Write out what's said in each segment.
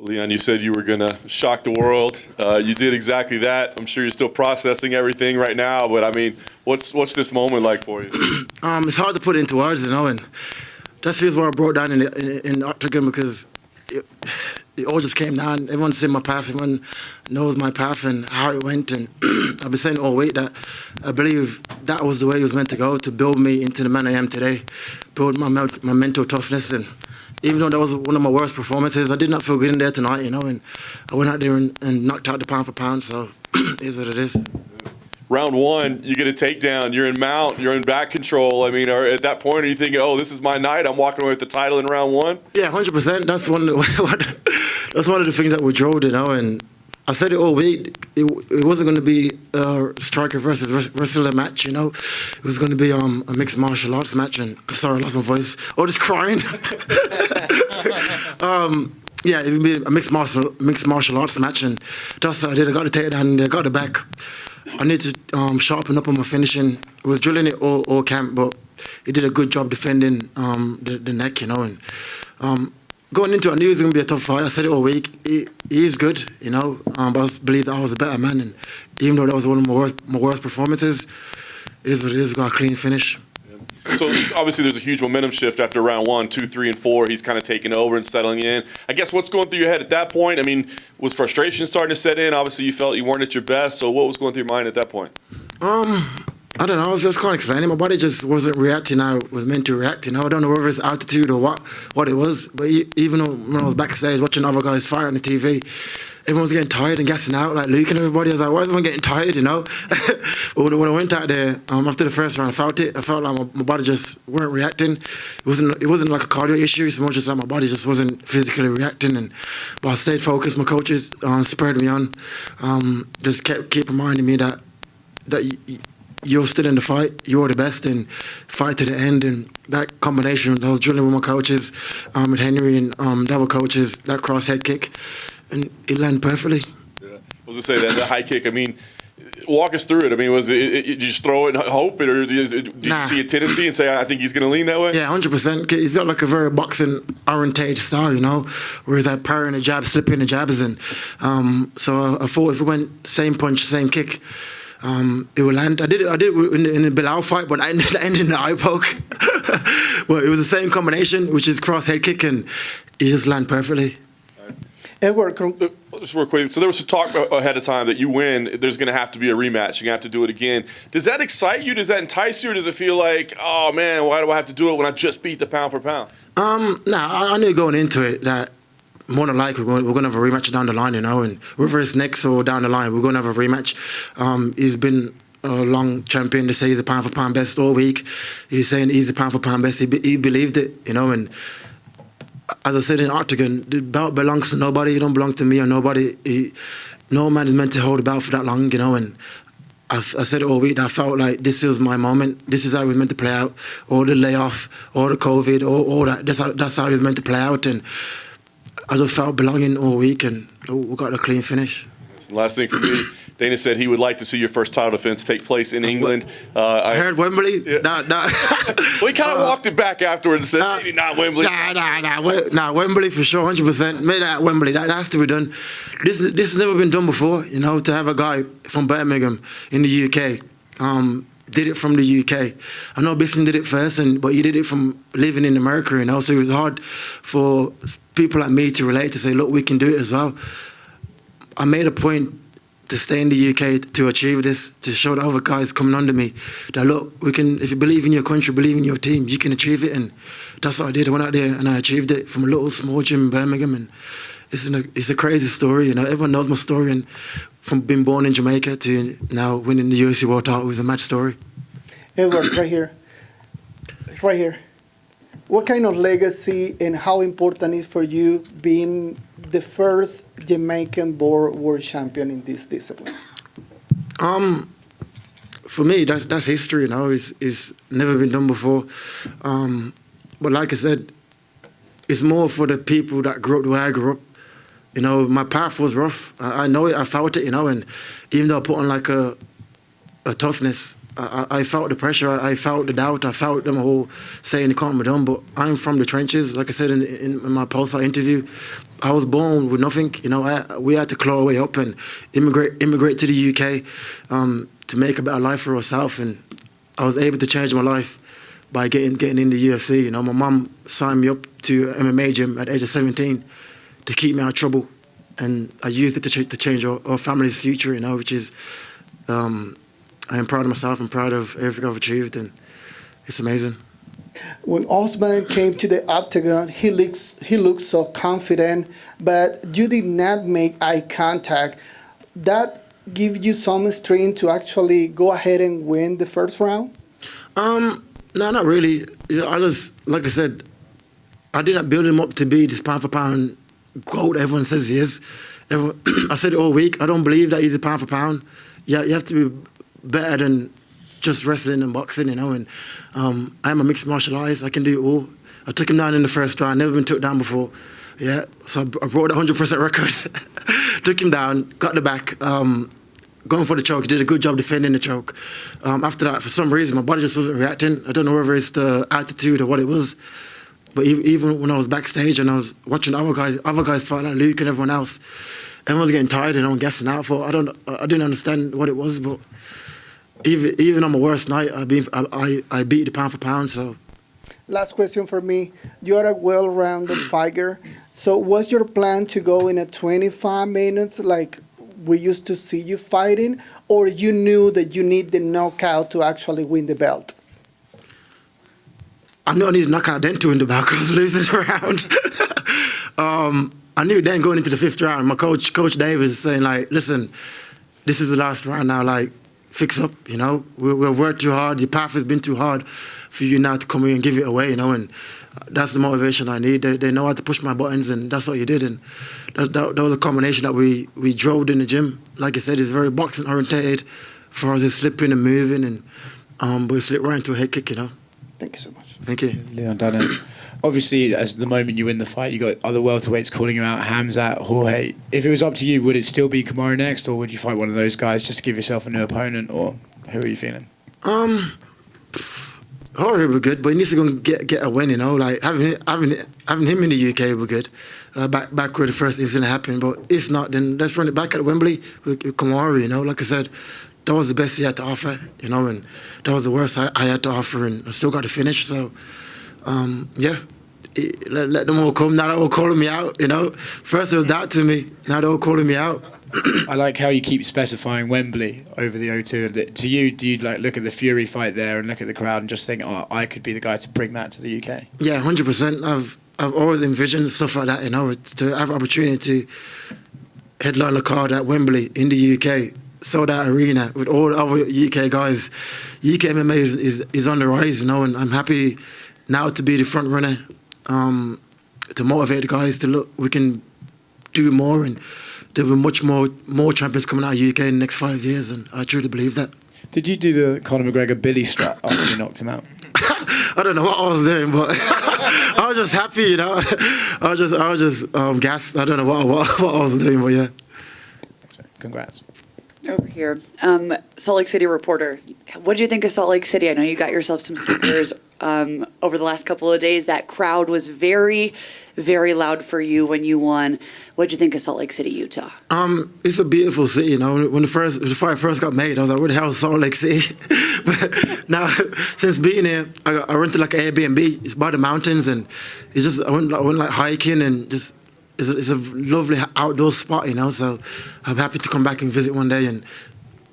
Leon, you said you were going to shock the world. You did exactly that. I'm sure you're still processing everything right now, but I mean, what's this moment like for you? It's hard to put into words, and that's the reason why I broke down in the octagon, because it all just came down. Everyone's seen my path. Everyone knows my path and how it went. And I've been saying all week that I believe that was the way it was meant to go, to build me into the man I am today, build my mental toughness. And even though that was one of my worst performances, I did not feel good in there tonight, and I went out there and knocked out the pound for pound. So it is what it is. Round one, you get a takedown. You're in mount. You're in back control. I mean, at that point, are you thinking, "Oh, this is my night. I'm walking away with the title in round one"? Yeah, 100%. That's one of the things that we drove, And I said it all week. It wasn't going to be a striker versus wrestler match. It was going to be a mixed martial arts match. And sorry, I lost my voice. Oh, just crying. Yeah, it would be a mixed martial arts match, and that's what I did. I got the takedown and I got the back. I need to sharpen up on my finishing. We was drilling it all camp, but he did a good job defending the neck, And going into it, I knew it was going to be a tough fight. I said it all week. He is good, but I believe that I was a better man. And even though that was one of my worst performances, it is what it is. Got a clean finish. So obviously there's a huge momentum shift after round 1, 2, 3, and 4. He's kind of taking over and settling in. I guess what's going through your head at that point? I mean, was frustration starting to set in? Obviously you felt you weren't at your best. So what was going through your mind at that point? I don't know. I just can't explain it. My body just wasn't reacting how it was meant to react. I don't know whether it's altitude or what it was. But even when I was backstage watching other guys fight on the TV, everyone was getting tired and gassing out, like Luke and everybody. I was like, why is everyone getting tired, But when I went out there, after the first round, I felt it. I felt like my body just weren't reacting. It wasn't like a cardio issue. It's more just like my body just wasn't physically reacting. But I stayed focused. My coaches spurred me on. Just keep reminding me that you're still in the fight. You're the best, and fight to the end. And that combination, I was drilling with my coaches, with Henry and the other coaches, that cross head kick. And it landed perfectly. Yeah. I was going to say that, the high kick, I mean, walk us through it. I mean, was it you just throw it and hope it, or did you see a tendency and say, I think he's going to lean that way? Yeah, 100%. He's got like a very boxing-orientated style, where he's like parrying the jabs, slipping the jabs. And so I thought if it went same punch, same kick, it would land. I did it in the Bilal fight, but I ended in the eye poke. But it was the same combination, which is cross head kick, and it just landed perfectly. Edward, just real quick. So there was some talk ahead of time that you win, there's going to have to be a rematch. You're going to have to do it again. Does that excite you? Does that entice you? Or does it feel like, oh, man, why do I have to do it when I just beat the pound for pound? I knew going into it that more than likely we're going to have a rematch down the line, and whether it's next or down the line, we're going to have a rematch. He's been a long champion to say he's the pound for pound best all week. He's saying he's the pound for pound best. He believed it, and as I said in Octagon, the belt belongs to nobody. It don't belong to me or nobody. No man is meant to hold the belt for that long, And I said it all week that I felt like this was my moment. This is how it was meant to play out. All the layoff, all the COVID, all that. That's how it was meant to play out. And I just felt belonging all week, and we got a clean finish. That's the last thing for me. Dana said he would like to see your first title defense take place in England. I heard Wembley. Yeah. Nah. Well, he kind of walked it back afterwards and said, maybe not Wembley. Nah, Wembley for sure, 100%. Maybe that Wembley, that has to be done. This has never been done before, to have a guy from Birmingham in the UK, did it from the UK. I know Bislin did it first, but he did it from living in America, so it was hard for people like me to relate, to say, look, we can do it as well. I made a point to stay in the UK to achieve this, to show the other guys coming under me that, look, we can. If you believe in your country, believe in your team, you can achieve it. And that's what I did. I went out there and I achieved it from a little small gym in Birmingham. And it's a crazy story. Everyone knows my story. And from being born in Jamaica to now winning the UFC World Title was a match story. Edward, right here. What kind of legacy and how important is for you being the first Jamaican-born world champion in this discipline? For me, that's history. It's never been done before. But like I said, it's more for the people that grew up the way I grew up. My path was rough. I know it. I felt it. And even though I put on like a toughness, I felt the pressure, I felt the doubt, I felt them all saying it can't be done, but I'm from the trenches. Like I said in my post-fight interview, I was born with nothing. You know, we had to claw our way up and immigrate to the UK to make a better life for ourselves. And I was able to change my life by getting in the UFC. You know, my mum signed me up to MMA gym at the age of 17 to keep me out of trouble, and I used it to change our family's future. You know, which is I am proud of myself. I'm proud of everything I've achieved, and it's amazing. When Usman came to the octagon, he looks so confident, but you did not make eye contact. That give you some strength to actually go ahead and win the first round? No, not really. I just, like I said, I didn't build him up to be this pound for pound GOAT everyone says he is. I said it all week. I don't believe that he's a pound for pound. Yeah, you have to be better than just wrestling and boxing, you know. And I'm a mixed martial artist. I can do it all. I took him down in the first round. Never been took down before. Yeah, so I brought a 100% record. Took him down, got the back. Going for the choke. He did a good job defending the choke. After that, for some reason, my body just wasn't reacting. I don't know whether it's the attitude or what it was. But even when I was backstage and I was watching other guys fight like Luke and everyone else, everyone was getting tired and I'm guessing out. I didn't understand what it was, but even on my worst night, I beat the pound for pound. So, last question for me: you are a well-rounded fighter. So, was your plan to go in at 25 minutes, like we used to see you fighting, or you knew that you need the knockout to actually win the belt? I knew I needed a knockout then to win the belt because I was losing the round. I knew then going into the fifth round, my coach Davis, is saying like, listen, this is the last round now, like, fix up, you know. We've worked too hard. The path has been too hard for you now to come in and give it away, you know. And that's the motivation I need. They know how to push my buttons, and that's what you did. And that was a combination that we drove in the gym. Like I said, it's very boxing orientated for us, it's slipping and moving, and but we slipped right into a head kick, you know. Thank you so much. Thank you. Leon Dunham. Obviously, as the moment you win the fight, you got other welterweights calling you out, Hamzat, Jorge. If it was up to you, would it still be Kamaru next, or would you fight one of those guys just to give yourself a new opponent, or who are you feeling? Jorge would be good, but he needs to go and get a win, you know. Like having him in the UK would be good. Back where the first incident happened, but if not, then let's run it back at Wembley with Kamaru, you know. Like I said, that was the best he had to offer, you know, and that was the worst I had to offer, and I still got to finish. So, yeah, let them all come. Now they're all calling me out, you know. First it was that to me. Now they're all calling me out. I like how you keep specifying Wembley over the O2. To you, do you like look at the Fury fight there and look at the crowd and just think, oh, I could be the guy to bring that to the UK? Yeah, 100%. I've always envisioned stuff like that, you know, to have an opportunity to headline a card at Wembley in the UK, sold out arena with all the other UK guys. UK MMA is on the rise, you know, and I'm happy now to be the front runner, to motivate the guys to look, we can do more, and there will be much more champions coming out of UK in the next 5 years, and I truly believe that. Did you do the Conor McGregor Billy strut after you knocked him out? I don't know what I was doing, but I was just happy, you know. I was just gassed. I don't know what I was doing, but yeah. Congrats. Over here, Salt Lake City reporter. What did you think of Salt Lake City? I know you got yourself some stickers over the last couple of days. That crowd was very, very loud for you when you won. What did you think of Salt Lake City, Utah? It's a beautiful city, you know. When the fight first got made, I was like, where the hell is Salt Lake City? But now, since being here, I rented like an Airbnb. It's by the mountains, and it's just I went like hiking, and just it's a lovely outdoor spot, you know. So I'm happy to come back and visit one day, and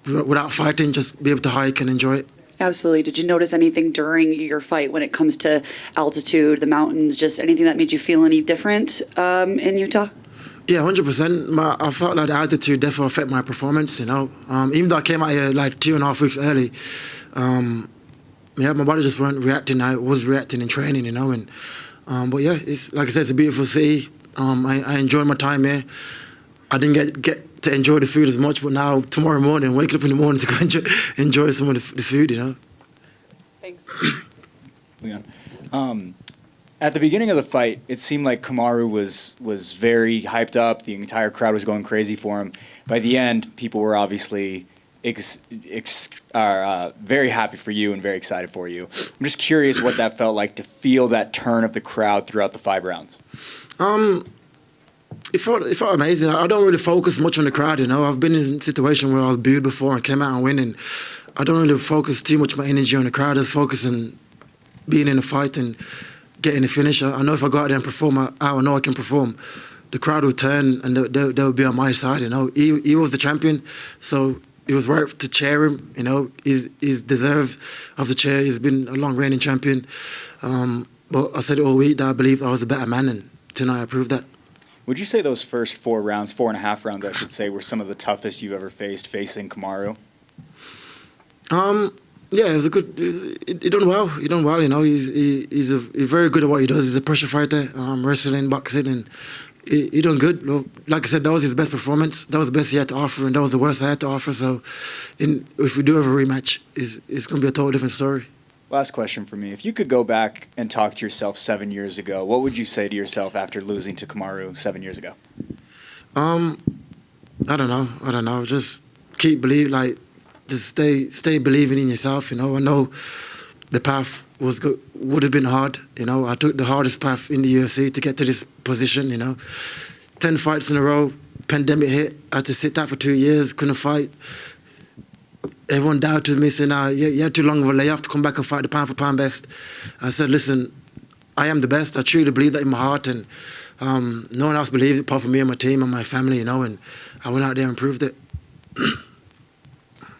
without fighting, just be able to hike and enjoy it. Absolutely. Did you notice anything during your fight when it comes to altitude, the mountains, just anything that made you feel any different in Utah? Yeah, 100%. I felt like the altitude definitely affected my performance, you know. Even though I came out here like 2.5 weeks early, yeah, my body just wasn't reacting. I was reacting in training, you know. And but yeah, it's like I said, it's a beautiful city. I enjoyed my time here. I didn't get to enjoy the food as much, but now tomorrow morning, waking up in the morning to go enjoy some of the food, you know. Thanks. Leon. At the beginning of the fight, it seemed like Kamaru was very hyped up. The entire crowd was going crazy for him. By the end, people were obviously very happy for you and very excited for you. I'm just curious what that felt like to feel that turn of the crowd throughout the 5 rounds. It felt amazing. I don't really focus much on the crowd, you know. I've been in a situation where I was booed before and came out and win, and I don't really focus too much of my energy on the crowd. I just focus on being in a fight and getting the finish. I know if I go out there and perform, I know I can perform. The crowd will turn and they'll be on my side, you know. He was the champion, so it was right to cheer him, you know. He's deserved of the chair. He's been a long reigning champion. But I said it all week that I believe I was a better man, and tonight I proved that. Would you say those first 4 rounds, 4.5 rounds, I should say, were some of the toughest you've ever faced facing Kamaru? Yeah, it was a good. He done well. He done well. You know, he's very good at what he does. He's a pressure fighter, wrestling, boxing, and he done good. Look, like I said, that was his best performance. That was the best he had to offer, and that was the worst I had to offer. So, if we do have a rematch, it's going to be a totally different story. Last question for me. If you could go back and talk to yourself 7 years ago, what would you say to yourself after losing to Kamaru 7 years ago? I don't know. Just keep believing, like, just stay believing in yourself, you know. I know the path would have been hard, you know. I took the hardest path in the UFC to get to this position, you know. 10 fights in a row, pandemic hit, I had to sit out for 2 years, couldn't fight. Everyone doubted me, saying, you had too long of a layoff to come back and fight the pound-for-pound best. I said, listen, I am the best. I truly believe that in my heart, and no one else believed it apart from me and my team and my family, you know, and I went out there and proved it.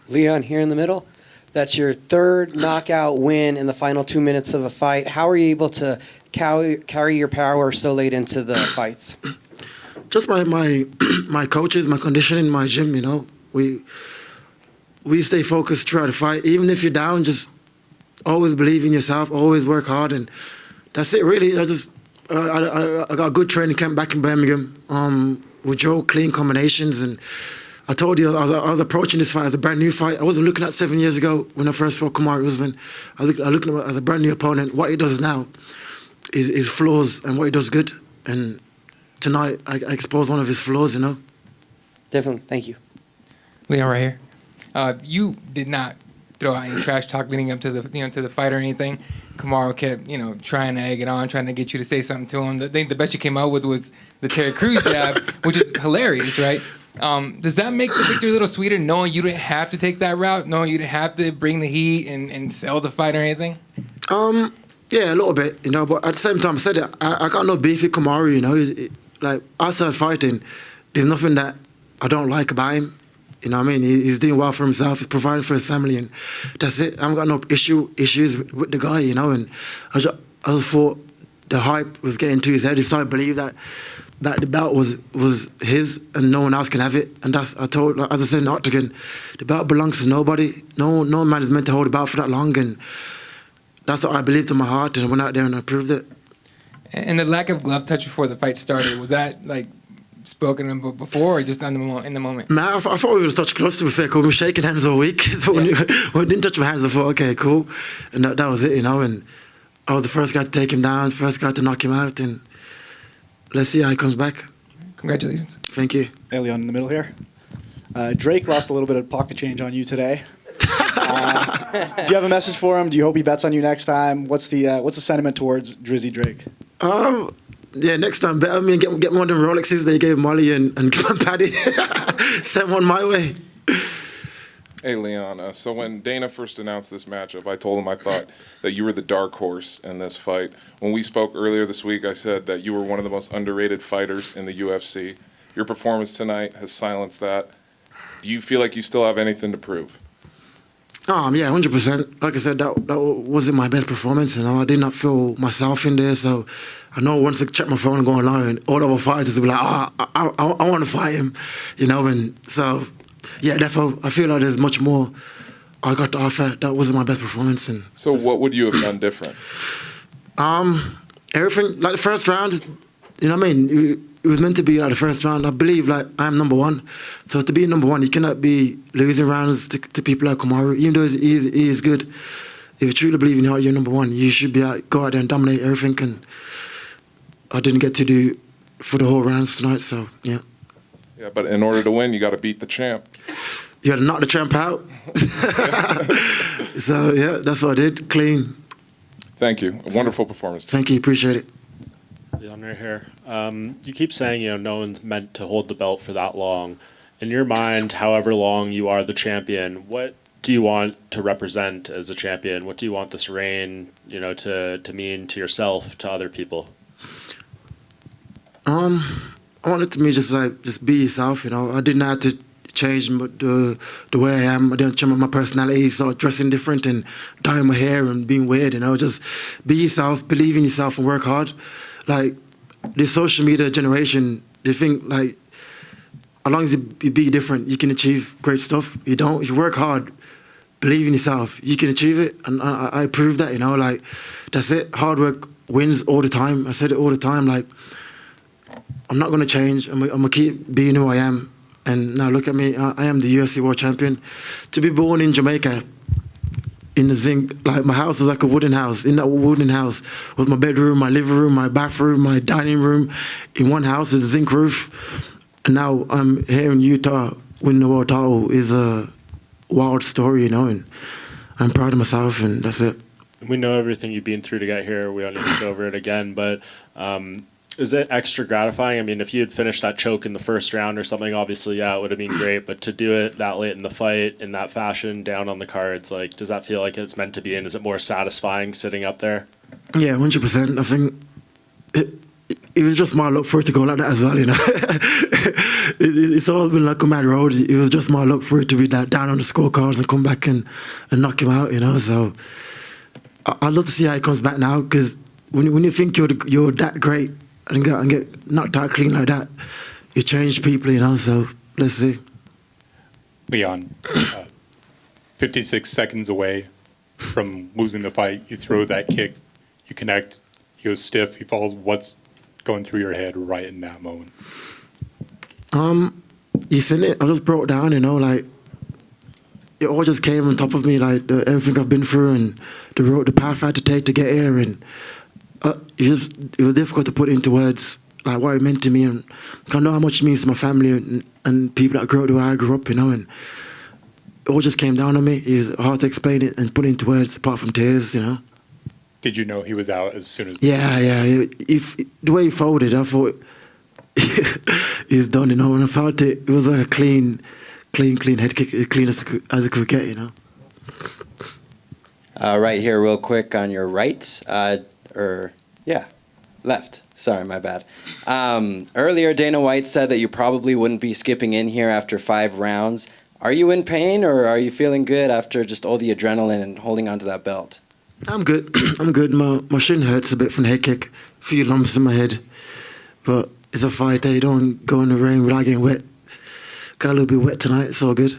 Leon, here in the middle, that's your 3rd knockout win in the final 2 minutes of a fight. How are you able to carry your power so late into the fights? Just my coaches, my conditioning, my gym, you know. We stay focused throughout the fight. Even if you're down, just always believe in yourself, always work hard, and that's it, really. I got a good training camp back in Birmingham with Joe, clean combinations, and I told you I was approaching this fight as a brand new fight. I wasn't looking at 7 years ago when I first fought Kamaru Usman. I looked at him as a brand new opponent. What he does now is flaws, and what he does good. And tonight I exposed one of his flaws, you know. Definitely. Thank you. Leon, right here. You did not throw out any trash talk leading up to the fight or anything. Kamaru kept, trying to egg it on, trying to get you to say something to him. I think the best you came out with was the Terry Crews jab, which is hilarious, right? Does that make the victory a little sweeter, knowing you didn't have to take that route, knowing you didn't have to bring the heat and sell the fight or anything? Yeah, a little bit, but at the same time, I said it, I got no beef with Kamaru, like, outside fighting, there's nothing that I don't like about him. You know what I mean? He's doing well for himself. He's providing for his family, and that's it. I haven't got no issues with the guy, and I just thought the hype was getting to his head. He started to believe that the belt was his and no one else can have it. And as I said in the octagon, the belt belongs to nobody. No man is meant to hold the belt for that long, and that's what I believed in my heart, and I went out there and I proved it. And the lack of glove touch before the fight started, was that like spoken about before or just in the moment? Man, I thought we would have touched gloves, to be fair, because we were shaking hands all week. So when we didn't touch my hands, I thought, okay, cool. And that was it, and I was the first guy to take him down, first guy to knock him out, and let's see how he comes back. Congratulations. Thank you. Leon in the middle here. Drake lost a little bit of pocket change on you today. Do you have a message for him? Do you hope he bets on you next time? What's the sentiment towards Drizzy Drake? Yeah, next time, bet on me and get one of them Rolexes they gave Molly and Paddy. Send one my way. Hey, Leon. So when Dana first announced this matchup, I told him I thought that you were the dark horse in this fight. When we spoke earlier this week, I said that you were one of the most underrated fighters in the UFC. Your performance tonight has silenced that. Do you feel like you still have anything to prove? Yeah, 100%. Like I said, that wasn't my best performance. I did not feel myself in there. So I know once I check my phone and go online, all the other fighters will be like, I want to fight him, And so, yeah, therefore, I feel like there's much more I got to offer. That wasn't my best performance. So what would you have done different? Everything. Like the first round, you know what I mean? It was meant to be like the first round. I believe I'm number one. So to be number one, you cannot be losing rounds to people like Kamaru. Even though he is good, if you truly believe in your heart you're number one, you should go out there and dominate everything. And I didn't get to do for the whole rounds tonight, so yeah. Yeah, but in order to win, you got to beat the champ. You got to knock the champ out. So yeah, that's what I did. Clean. Thank you. A wonderful performance. Thank you. Appreciate it. Leon right here. You keep saying, no one's meant to hold the belt for that long. In your mind, however long you are the champion, what do you want to represent as a champion? What do you want this reign, to mean to yourself, to other people? I want it to me just be yourself. I didn't have to change the way I am. I didn't change my personality, start dressing different and dyeing my hair and being weird. Just be yourself, believe in yourself, and work hard. Like this social media generation, they think like as long as you be different, you can achieve great stuff. If you work hard, believe in yourself, you can achieve it. And I prove that. Like that's it. Hard work wins all the time. I said it all the time. Like I'm not gonna change. I'm gonna keep being who I am. And now look at me. I am the UFC World Champion. To be born in Jamaica, in the zinc, like my house was like a wooden house. In that wooden house was my bedroom, my living room, my bathroom, my dining room. In one house with a zinc roof. And now I'm here in Utah winning the world title is a wild story, and I'm proud of myself, and that's it. We know everything you've been through to get here. We don't need to go over it again, but is it extra gratifying? I mean, if you had finished that choke in the first round or something, obviously, yeah, it would have been great. But to do it that late in the fight, in that fashion, down on the cards, like, does that feel like it's meant to be? And is it more satisfying sitting up there? Yeah, 100%. I think it was just my luck for it to go like that as well, It's always been like a mad road. It was just my luck for it to be that down on the scorecards and come back and knock him out, So I'd love to see how he comes back now, because when you think you're that great and get knocked out clean like that, you change people, So let's see. Leon, 56 seconds away from losing the fight, you throw that kick, you connect, he goes stiff, he falls. What's going through your head right in that moment? You seen it? I just broke down, like it all just came on top of me, like everything I've been through and the path I had to take to get here, and it was difficult to put into words, like what it meant to me, and I know how much it means to my family and people that grew up the way I grew up, and it all just came down on me. It was hard to explain it and put into words, apart from tears, Did you know he was out as soon as? Yeah. If the way he folded, I thought he's done. When I felt it, it was like a clean head kick, clean as it could get. Right here, real quick on your right, left. Sorry, my bad. Earlier, Dana White said that you probably wouldn't be skipping in here after 5 rounds. Are you in pain, or are you feeling good after just all the adrenaline and holding onto that belt? I'm good. I'm good. My shin hurts a bit from the head kick. A few lumps in my head. But it's a fight day. You don't go in the rain without getting wet. Got a little bit wet tonight. It's all good.